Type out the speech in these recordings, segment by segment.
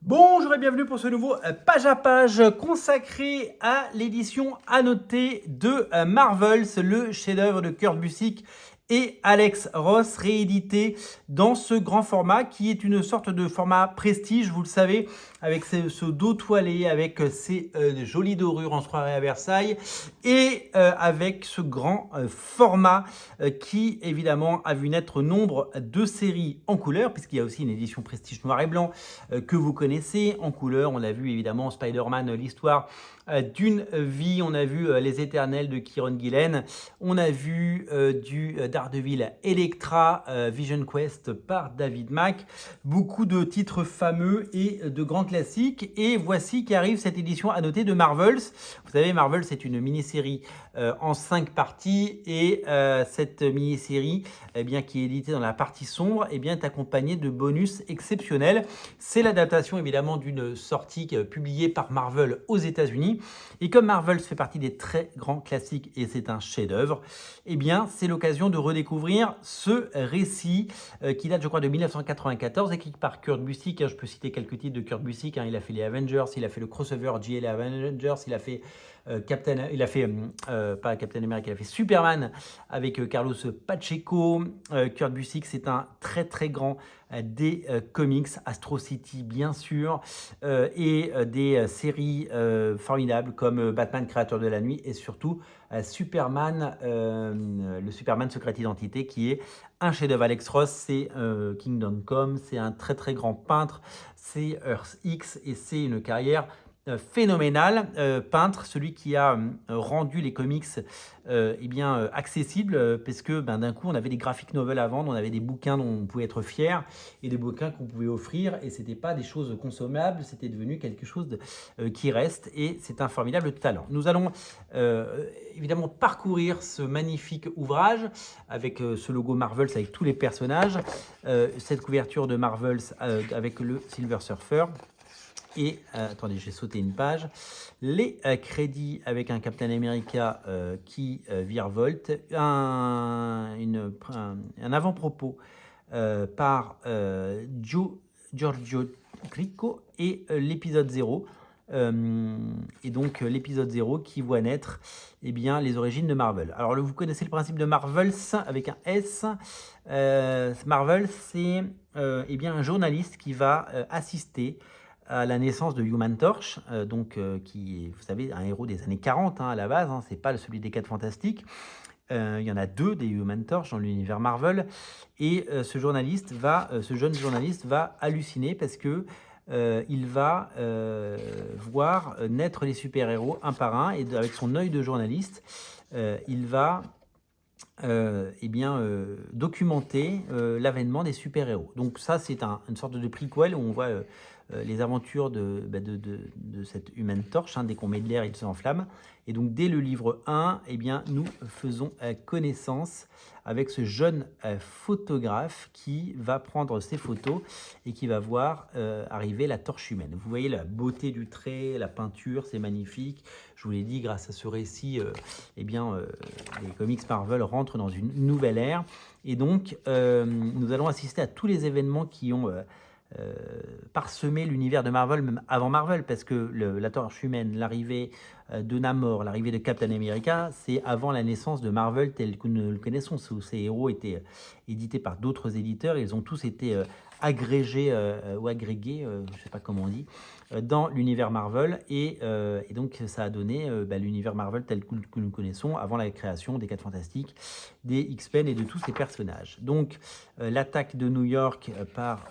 Bonjour et bienvenue pour ce nouveau page à page consacré à l'édition annotée de Marvels, le chef-d'œuvre de Kurt Busiek et Alex Ross, réédité dans ce grand format qui est une sorte de format prestige, vous le savez, avec ce dos toilé, avec ces jolies dorures en soirée à Versailles et avec ce grand format qui évidemment a vu naître nombre de séries en couleur, puisqu'il y a aussi une édition prestige noir et blanc que vous connaissez. En couleur, on a vu évidemment Spider-Man, l'histoire d'une vie, on a vu Les Éternels de Kieron Gillen, on a vu du Daredevil Elektra, Vision Quest par David Mack, beaucoup de titres fameux et de grands classiques. Et voici qu'arrive cette édition annotée de Marvels. Vous savez, Marvels, c'est une mini-série en 5 parties, et cette mini-série qui est éditée dans la partie sombre est accompagnée de bonus exceptionnels. C'est l'adaptation évidemment d'une sortie publiée par Marvel aux États-Unis, et comme Marvel fait partie des très grands classiques et c'est un chef-d'œuvre, c'est l'occasion de redécouvrir ce récit qui date, je crois, de 1994, écrit par Kurt Busiek. Je peux citer quelques titres de Kurt Busiek. Il a fait les Avengers, il a fait le crossover JLA Avengers, il a fait pas Captain America, il a fait Superman avec Carlos Pacheco. Kurt Busiek, c'est un très très grand des comics, Astro City bien sûr, et des séries formidables comme Batman créateur de la nuit, et surtout Superman, le Superman secret identité, qui est un chef-d'œuvre. Alex Ross, c'est Kingdom Come, c'est un très très grand peintre, c'est Earth X, et c'est une carrière phénoménal, peintre, celui qui a rendu les comics accessibles, parce que d'un coup on avait des graphic novels à vendre, on avait des bouquins dont on pouvait être fier, et des bouquins qu'on pouvait offrir, et c'était pas des choses consommables, c'était devenu quelque chose qui reste, et c'est un formidable talent. Nous allons évidemment parcourir ce magnifique ouvrage avec ce logo Marvels avec tous les personnages, cette couverture de Marvels avec le Silver Surfer. Et attendez, j'ai sauté une page. Les crédits avec un Captain America qui virevolte, un avant-propos par Giorgio Crico, et l'épisode 0. Et donc l'épisode 0 qui voit naître les origines de Marvel. Alors vous connaissez le principe de Marvels avec un S. Marvel, c'est un journaliste qui va assister à la naissance de Human Torch, qui est, vous savez, un héros des années 40 à la base, c'est pas celui des 4 Fantastiques. Il y en a 2 des Human Torch dans l'univers Marvel, et ce jeune journaliste va halluciner parce que il va voir naître les super-héros un par un, et avec son œil de journaliste, il va documenter l'avènement des super-héros. Donc ça, c'est une sorte de prequel où on voit les aventures de cette Human Torch. Dès qu'on met de l'air, il s'enflamme. Et donc dès le livre 1, nous faisons connaissance avec ce jeune photographe qui va prendre ses photos et qui va voir arriver la torche humaine. Vous voyez la beauté du trait, la peinture, c'est magnifique. Je vous l'ai dit, grâce à ce récit, les comics Marvel rentrent dans une nouvelle ère. Et donc, nous allons assister à tous les événements qui ont parsemé l'univers de Marvel, même avant Marvel, parce que la torche humaine, l'arrivée de Namor, l'arrivée de Captain America, c'est avant la naissance de Marvel tel que nous le connaissons. Ces héros étaient édités par d'autres éditeurs, et ils ont tous été agrégés ou agrégés, je ne sais pas comment on dit, dans l'univers Marvel, et donc ça a donné l'univers Marvel tel que nous connaissons avant la création des 4 Fantastiques, des X-Men et de tous ces personnages. Donc l'attaque de New York par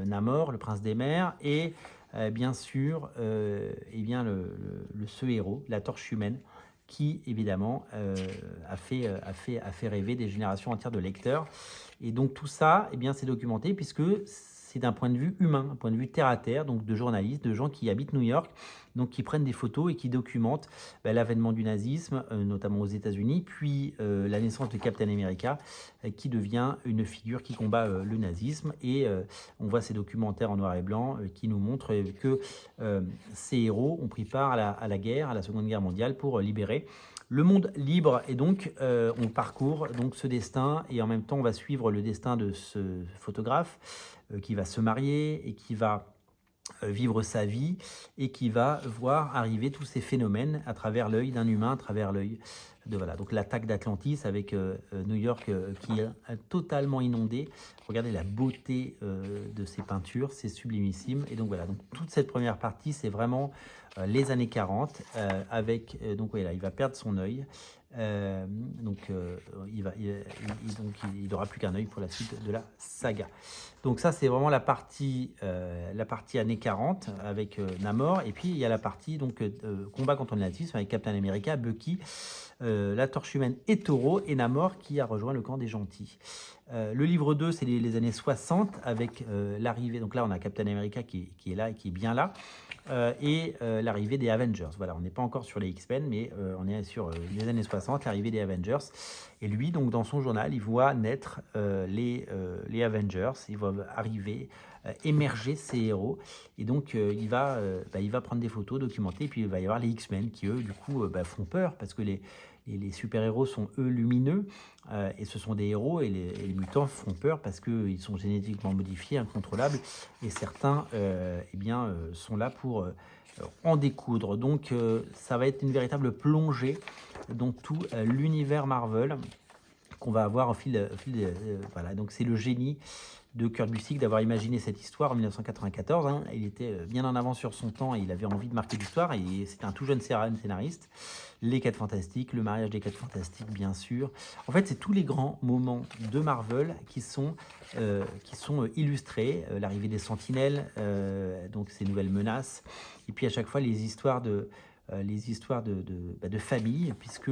Namor, le prince des mers, et bien sûr ce héros, la torche humaine, qui évidemment a fait rêver des générations entières de lecteurs. Et donc tout ça, c'est documenté, puisque c'est d'un point de vue humain, un point de vue terre à terre, donc de journalistes, de gens qui habitent New York, donc qui prennent des photos et qui documentent l'avènement du nazisme, notamment aux États-Unis, puis la naissance de Captain America, qui devient une figure qui combat le nazisme. Et on voit ces documentaires en noir et blanc qui nous montrent que ces héros ont pris part à la guerre, à la Seconde Guerre mondiale, pour libérer le monde libre. Et donc on parcourt donc ce destin, et en même temps on va suivre le destin de ce photographe qui va se marier et qui va vivre sa vie et qui va voir arriver tous ces phénomènes à travers l'œil d'un humain, à travers l'œil de voilà. Donc l'attaque d'Atlantis avec New York qui est totalement inondée. Regardez la beauté de ces peintures, c'est sublimissime. Et donc voilà, donc toute cette première partie, c'est vraiment les années 40 avec donc voilà, il va perdre son œil. Donc il n'aura plus qu'un œil pour la suite de la saga. Donc ça c'est vraiment la partie années 40 avec Namor, et puis il y a la partie donc combat contre le nazisme avec Captain America, Bucky, la Torche Humaine et Toro, et Namor qui a rejoint le camp des gentils. Le livre 2 c'est les années 60 avec l'arrivée, donc là on a Captain America qui est là et qui est bien là. Et l'arrivée des Avengers. Voilà, on n'est pas encore sur les X-Men, mais on est sur les années 60, l'arrivée des Avengers. Et lui, donc, dans son journal, il voit naître les Avengers, il va arriver, émerger ces héros. Et donc, il va prendre des photos, documenter, et puis il va y avoir les X-Men qui, eux, du coup, font peur, parce que les super-héros sont, eux, lumineux, et ce sont des héros, et les mutants font peur parce qu'ils sont génétiquement modifiés, incontrôlables, et certains sont là pour en découdre. Donc ça va être une véritable plongée dans tout l'univers Marvel qu'on va avoir au fil voilà. Donc c'est le génie de Kurt Busiek d'avoir imaginé cette histoire en 1994. Hein. Il était bien en avance sur son temps et il avait envie de marquer l'histoire, et c'était un tout jeune scénariste. Les 4 Fantastiques, le mariage des 4 Fantastiques, bien sûr. En fait, c'est tous les grands moments de Marvel qui sont illustrés. L'arrivée des Sentinelles, donc ces nouvelles menaces, et puis à chaque fois les histoires de famille, puisque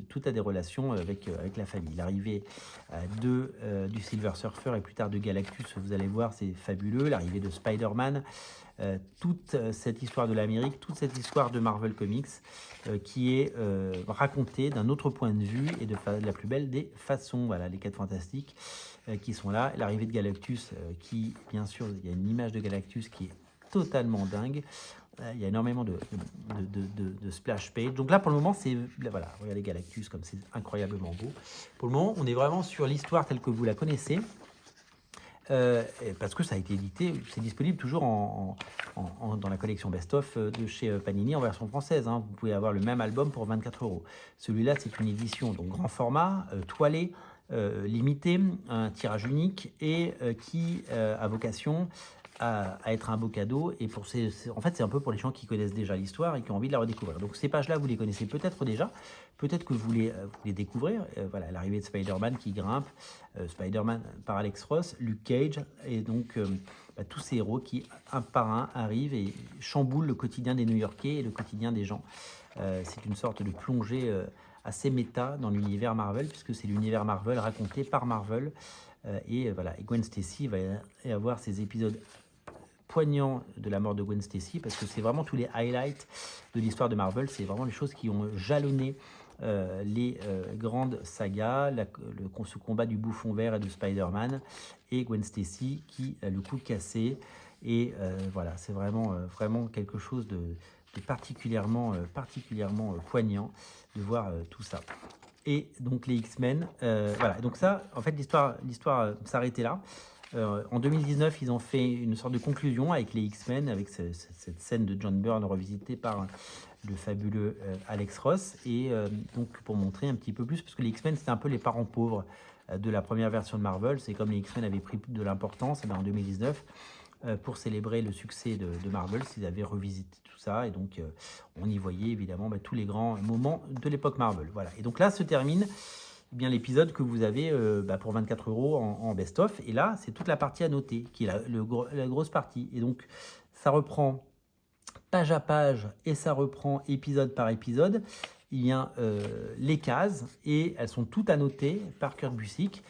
tout a des relations avec la famille. L'arrivée du Silver Surfer et plus tard de Galactus, vous allez voir, c'est fabuleux. L'arrivée de Spider-Man, toute cette histoire de l'Amérique, toute cette histoire de Marvel Comics qui est racontée d'un autre point de vue et de la plus belle des façons. Voilà, les 4 Fantastiques qui sont là. L'arrivée de Galactus qui, bien sûr, il y a une image de Galactus qui est totalement dingue. Il y a énormément de splash page. Donc là, pour le moment, c'est... Voilà, regardez Galactus comme c'est incroyablement beau. Pour le moment, on est vraiment sur l'histoire telle que vous la connaissez. Parce que ça a été édité, c'est disponible toujours dans la collection best-of de chez Panini en version française. Hein. Vous pouvez avoir le même album pour 24 €. Celui-là, c'est une édition donc grand format, toilé, limité, un tirage unique, et qui a vocation à être un beau cadeau. Et en fait, c'est un peu pour les gens qui connaissent déjà l'histoire et qui ont envie de la redécouvrir. Donc ces pages-là, vous les connaissez peut-être déjà, peut-être que vous les découvrir. Voilà, l'arrivée de Spider-Man qui grimpe, Spider-Man par Alex Ross, Luke Cage, et donc tous ces héros qui, un par un, arrivent et chamboulent le quotidien des New-Yorkais et le quotidien des gens. C'est une sorte de plongée assez méta dans l'univers Marvel, puisque c'est l'univers Marvel raconté par Marvel. Et voilà, et Gwen Stacy va y avoir ces épisodes poignants de la mort de Gwen Stacy, parce que c'est vraiment tous les highlights de l'histoire de Marvel, c'est vraiment les choses qui ont jalonné les grandes sagas, ce combat du bouffon vert et de Spider-Man, et Gwen Stacy qui a le cou cassé, et voilà, c'est vraiment quelque chose de particulièrement poignant de voir tout ça. Et donc les X-Men, voilà, donc ça, en fait, l'histoire s'arrêtait là. En 2019, ils ont fait une sorte de conclusion avec les X-Men, avec cette scène de John Byrne revisitée par le fabuleux Alex Ross, et donc pour montrer un petit peu plus, parce que les X-Men, c'était un peu les parents pauvres de la première version de Marvel. C'est comme les X-Men avaient pris de l'importance en 2019, pour célébrer le succès de Marvel, ils avaient revisité tout ça, et donc on y voyait évidemment tous les grands moments de l'époque Marvel. Voilà. Et donc là se termine bien l'épisode que vous avez pour 24 € en best-of, et là c'est toute la partie à noter qui est la grosse partie, et donc ça reprend page à page et ça reprend épisode par épisode. Il y a les cases, et elles sont toutes annotées par Kurt Busiek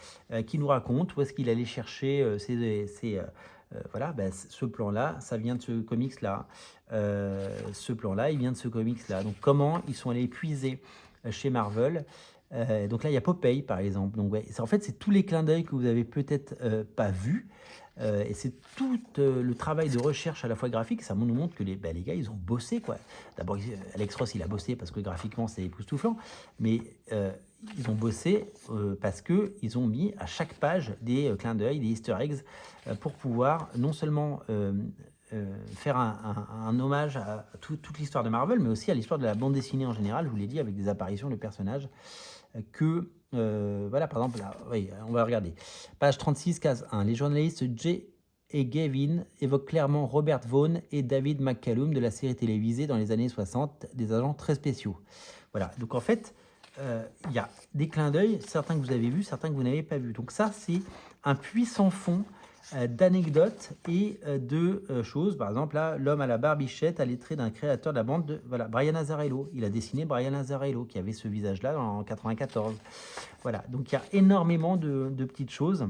qui nous raconte où est-ce qu'il allait chercher voilà, ce plan-là, ça vient de ce comics-là. Ce plan-là, il vient de ce comics-là. Donc, comment ils sont allés puiser chez Marvel. Donc là, il y a Popeye, par exemple. Donc, ouais, en fait, c'est tous les clins d'œil que vous avez peut-être pas vus. Et c'est tout le travail de recherche à la fois graphique. Ça nous montre que les gars, ils ont bossé, quoi. D'abord, Alex Ross, il a bossé parce que graphiquement, c'est époustouflant. Mais ils ont bossé parce qu'ils ont mis à chaque page des clins d'œil, des easter eggs, pour pouvoir non seulement faire un hommage à toute l'histoire de Marvel, mais aussi à l'histoire de la bande dessinée en général, je vous l'ai dit, avec des apparitions de personnages voilà, par exemple, là, oui, on va regarder. Page 36, case 1. Les journalistes Jay et Gavin évoquent clairement Robert Vaughn et David McCallum de la série télévisée dans les années 60, des agents très spéciaux. Voilà, donc en fait, il y a des clins d'œil, certains que vous avez vus, certains que vous n'avez pas vus. Donc ça, c'est un puissant fond d'anecdotes et de choses. Par exemple, là, l'homme à la barbichette a les traits d'un créateur de la bande de voilà, Brian Azzarello. Il a dessiné Brian Azzarello, qui avait ce visage-là en 94. Voilà, donc il y a énormément de petites choses.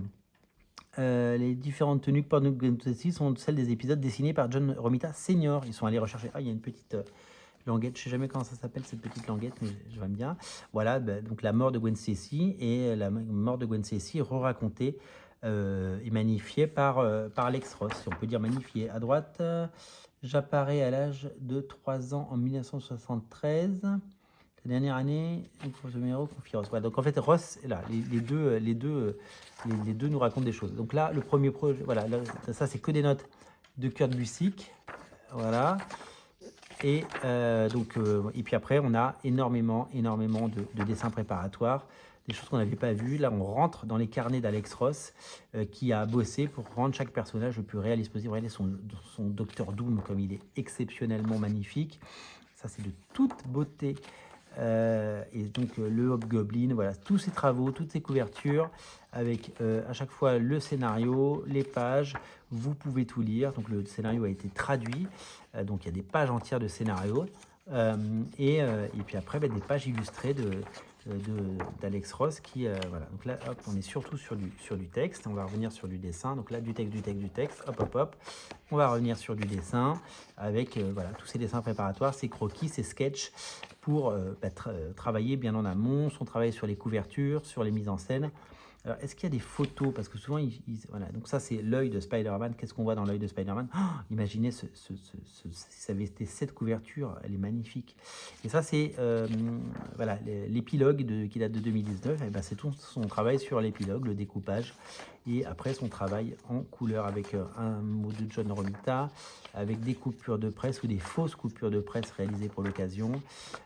Les différentes tenues que porte Gwen Stacy sont celles des épisodes dessinés par John Romita Senior. Ils sont allés rechercher. Ah, il y a une petite languette. Je ne sais jamais comment ça s'appelle cette petite languette, mais j'aime bien. Voilà, donc la mort de Gwen Stacy et la mort de Gwen Stacy re-racontée et magnifiée par Alex Ross, si on peut dire magnifiée. À droite, j'apparais à l'âge de 3 ans en 1973. La dernière année, pour ce numéro, confie Ross. Voilà, donc en fait, Ross, là, les deux nous racontent des choses. Donc là, le premier projet, voilà, là, ça c'est que des notes de Kurt Busiek. Voilà. Et et puis après, on a énormément de dessins préparatoires, des choses qu'on n'avait pas vues. Là, on rentre dans les carnets d'Alex Ross, qui a bossé pour rendre chaque personnage le plus réaliste possible. Regardez son Docteur Doom, comme il est exceptionnellement magnifique. Ça, c'est de toute beauté. Et donc le Hobgoblin, voilà, tous ces travaux, toutes ces couvertures, avec à chaque fois le scénario, les pages, vous pouvez tout lire. Donc le scénario a été traduit, donc il y a des pages entières de scénario, et puis après des pages illustrées d'Alex Ross qui voilà. Donc là, hop, on est surtout sur du texte. On va revenir sur du dessin. Donc là, du texte. Hop. On va revenir sur du dessin avec voilà, tous ces dessins préparatoires, ces croquis, ces sketchs pour travailler bien en amont, son travail sur les couvertures, sur les mises en scène. Alors, est-ce qu'il y a des photos? Parce que souvent, voilà. Donc ça, c'est l'œil de Spider-Man. Qu'est-ce qu'on voit dans l'œil de Spider-Man? Imaginez si ça avait été cette couverture, elle est magnifique. Et ça, c'est voilà, l'épilogue qui date de 2019. Et ben, c'est tout son travail sur l'épilogue, le découpage. Et après, son travail en couleur avec un mot de John Romita, avec des coupures de presse ou des fausses coupures de presse réalisées pour l'occasion.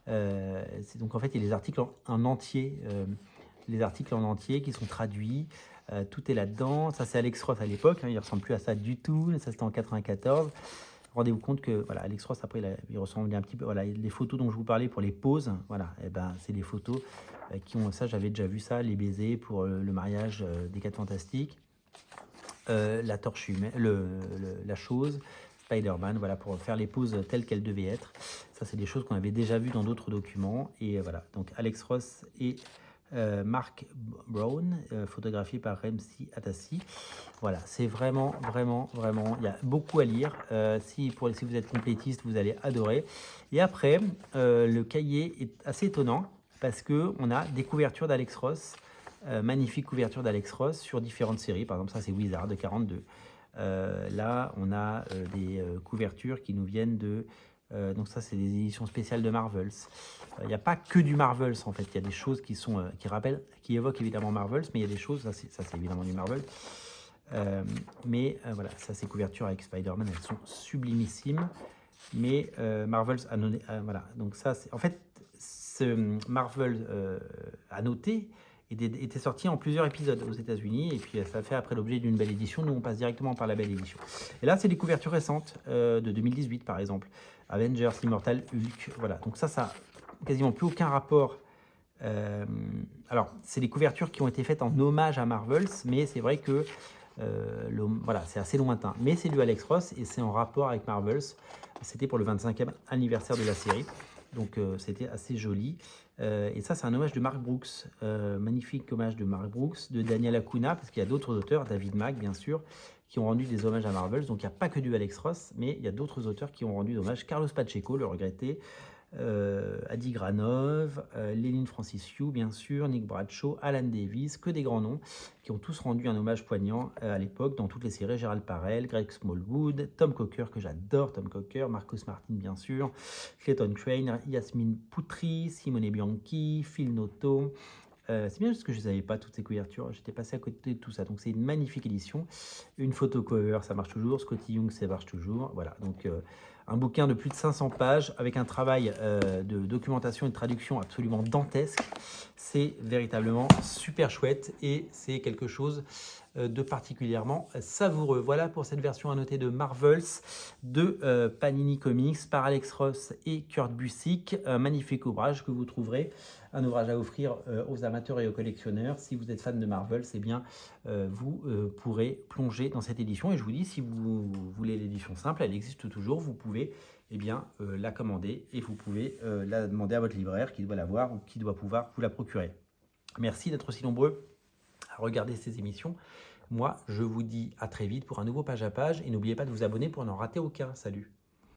Donc en fait, il y a les articles en entier. Les articles en entier qui sont traduits, tout est là-dedans. Ça, c'est Alex Ross à l'époque, hein, il ne ressemble plus à ça du tout. Ça, c'était en 94. Rendez-vous compte que voilà, Alex Ross, après, il ressemble un petit peu. Voilà, les photos dont je vous parlais pour les poses, voilà, et ben, c'est des photos qui ont ça. J'avais déjà vu ça, les baisers pour le mariage des 4 Fantastiques, la torche humaine, la chose. Spider-Man, voilà, pour faire les poses telles qu'elles devaient être. Ça, c'est des choses qu'on avait déjà vues dans d'autres documents. Et voilà, donc Alex Ross et Mark Brown, photographié par Ramsey Atassi. Voilà, c'est vraiment, il y a beaucoup à lire. Si vous êtes complétiste, vous allez adorer. Et après, le cahier est assez étonnant parce qu'on a des couvertures d'Alex Ross, magnifiques couvertures d'Alex Ross sur différentes séries. Par exemple, ça c'est Wizard de 42. Là, on a des couvertures qui nous viennent de... donc ça, c'est des éditions spéciales de Marvels. Il n'y a pas que du Marvels, en fait. Il y a des choses qui évoquent évidemment Marvels, mais il y a des choses, ça c'est évidemment du Marvel. Voilà, ça c'est couverture avec Spider-Man, elles sont sublimissimes. Mais Marvels a noté, voilà. Donc ça, c'est en fait, ce Marvel a noté était sorti en plusieurs épisodes aux États-Unis et puis ça fait après l'objet d'une belle édition. Nous, on passe directement par la belle édition. Et là, c'est des couvertures récentes de 2018, par exemple. Avengers, Immortal Hulk, voilà. Donc ça a quasiment plus aucun rapport. Alors, c'est des couvertures qui ont été faites en hommage à Marvels, mais c'est vrai que voilà, c'est assez lointain. Mais c'est du Alex Ross et c'est en rapport avec Marvels. C'était pour le 25e anniversaire de la série. Donc c'était assez joli. Et ça, c'est un hommage de Mark Brooks. Magnifique hommage de Mark Brooks, de Daniel Acuna, parce qu'il y a d'autres auteurs, David Mack, bien sûr, qui ont rendu des hommages à Marvels. Donc il n'y a pas que du Alex Ross, mais il y a d'autres auteurs qui ont rendu des hommages. Carlos Pacheco, le regretté, Adi Granov, Léline Francissiou, bien sûr, Nick Bradshaw, Alan Davis, que des grands noms qui ont tous rendu un hommage poignant à l'époque dans toutes les séries. Gérald Parel, Greg Smallwood, Tom Coker, que j'adore, Tom Coker, Marcus Martin, bien sûr, Clayton Crane, Yasmine Poutry, Simone Bianchi, Phil Noto, C'est bien parce que je ne savais pas toutes ces couvertures. J'étais passé à côté de tout ça. Donc c'est une magnifique édition. Une photo cover, ça marche toujours. Scotty Young, ça marche toujours. Voilà, donc un bouquin de plus de 500 pages avec un travail de documentation et de traduction absolument dantesque. C'est véritablement super chouette et c'est quelque chose de particulièrement savoureux. Voilà pour cette version annotée de Marvels de Panini Comics par Alex Ross et Kurt Busiek. Un magnifique ouvrage que vous trouverez, un ouvrage à offrir aux amateurs et aux collectionneurs. Si vous êtes fan de Marvel, c'est bien, vous pourrez plonger dans cette édition. Et je vous dis, si vous voulez l'édition simple, elle existe toujours. Vous pouvez la commander et vous pouvez la demander à votre libraire qui doit l'avoir ou qui doit pouvoir vous la procurer. Merci d'être aussi nombreux à regarder ces émissions. Moi, je vous dis à très vite pour un nouveau page à page et n'oubliez pas de vous abonner pour n'en rater aucun. Salut!